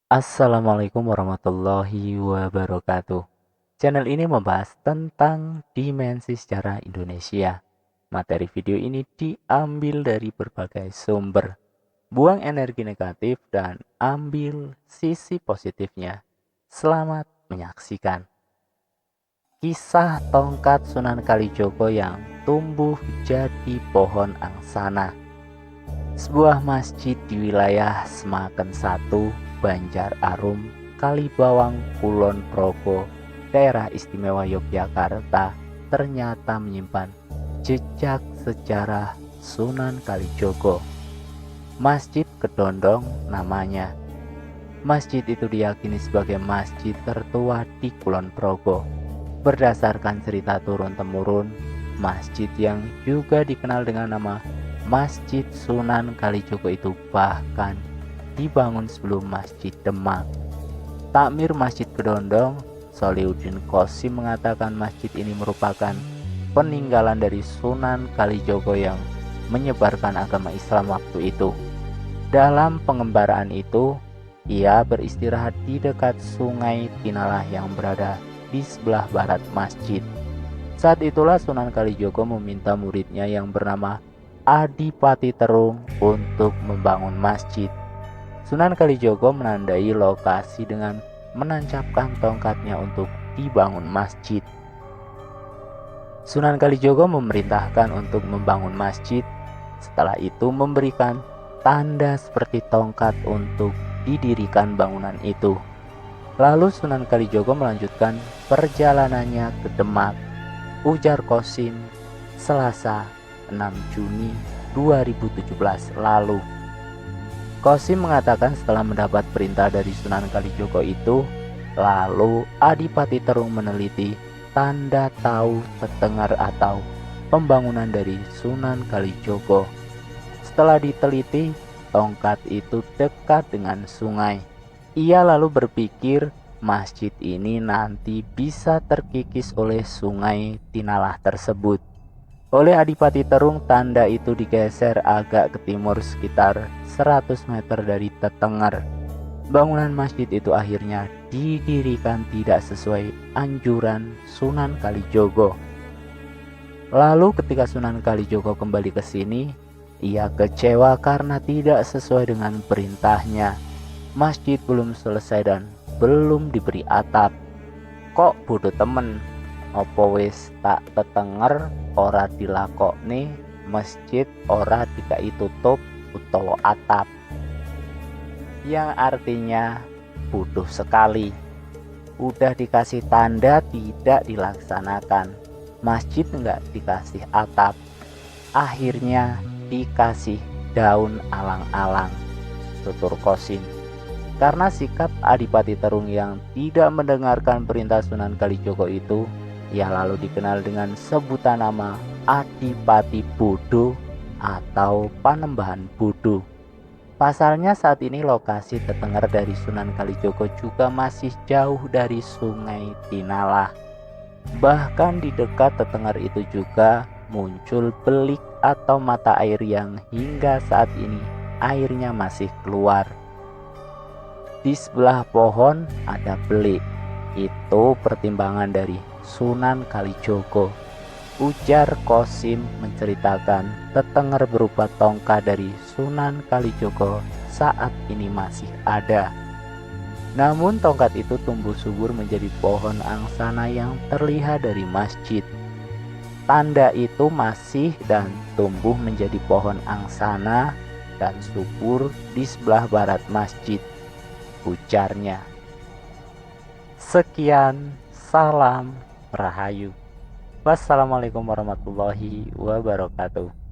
Assalamualaikum warahmatullahi wabarakatuh. Channel ini membahas tentang dimensi sejarah Indonesia. Materi video ini diambil dari berbagai sumber. Buang energi negatif dan ambil sisi positifnya. Selamat menyaksikan. Kisah tongkat Sunan Kalijogo yang tumbuh jadi pohon angsana. Sebuah masjid di wilayah Semaken 1, Banjar Arum, Kalibawang, Kulon Progo, daerah istimewa Yogyakarta ternyata menyimpan jejak sejarah Sunan Kalijogo. Masjid Kedondong namanya. Masjid itu diyakini sebagai masjid tertua di Kulon Progo. Berdasarkan cerita turun-temurun, masjid yang juga dikenal dengan nama Masjid Sunan Kalijogo itu bahkan dibangun sebelum Masjid Demak. Takmir Masjid Kedondong, Solihuddin Qasim mengatakan masjid ini merupakan peninggalan dari Sunan Kalijogo yang menyebarkan agama Islam waktu itu. Dalam pengembaraan itu, ia beristirahat di dekat Sungai Tinalah yang berada di sebelah barat masjid. Saat itulah Sunan Kalijogo meminta muridnya yang bernama Adipati Terung untuk membangun masjid. Sunan Kalijogo menandai lokasi dengan menancapkan tongkatnya untuk dibangun masjid. Sunan Kalijogo memerintahkan untuk membangun masjid. Setelah itu memberikan tanda seperti tongkat untuk didirikan bangunan itu. Lalu Sunan Kalijogo melanjutkan perjalanannya ke Demak. Ujar Qasim, Selasa 6 Juni 2017 lalu. Qasim mengatakan setelah mendapat perintah dari Sunan Kalijogo itu, lalu Adipati Terung meneliti tanda tahu tetengar atau pembangunan dari Sunan Kalijogo. Setelah diteliti, tongkat itu dekat dengan sungai. Ia lalu berpikir masjid ini nanti bisa terkikis oleh sungai Tinalah tersebut. Oleh Adipati Terung, tanda itu digeser agak ke timur sekitar 100 meter dari tetengar. Bangunan masjid itu akhirnya didirikan tidak sesuai anjuran Sunan Kalijogo. Lalu ketika Sunan Kalijogo kembali ke sini, ia kecewa karena tidak sesuai dengan perintahnya. Masjid belum selesai dan belum diberi atap. Kok bodoh temen, opo wis tak tetenger ora dilakokne, masjid ora dikai tutup utawa atap. Yang artinya bodoh sekali. Udah dikasih tanda tidak dilaksanakan. Masjid enggak dikasih atap. Akhirnya dikasih daun alang-alang, tutur Qasim. Karena sikap Adipati Terung yang tidak mendengarkan perintah Sunan Kalijogo itu, ia lalu dikenal dengan sebutan nama Adipati Bodoh atau Panembahan Bodoh. Pasalnya saat ini lokasi tetengar dari Sunan Kalijogo juga masih jauh dari Sungai Tinalah. Bahkan di dekat tetengar itu juga muncul belik atau mata air yang hingga saat ini airnya masih keluar. Di sebelah pohon ada belik. Itu pertimbangan dari Sunan Kalijogo. Ujar Qasim menceritakan tetengar berupa tongkat dari Sunan Kalijogo saat ini masih ada. Namun tongkat itu tumbuh subur menjadi pohon angsana yang terlihat dari masjid. Tanda itu masih dan tumbuh menjadi pohon angsana dan subur di sebelah barat masjid, ujarnya. Sekian, salam Rahayu. Wassalamualaikum warahmatullahi wabarakatuh.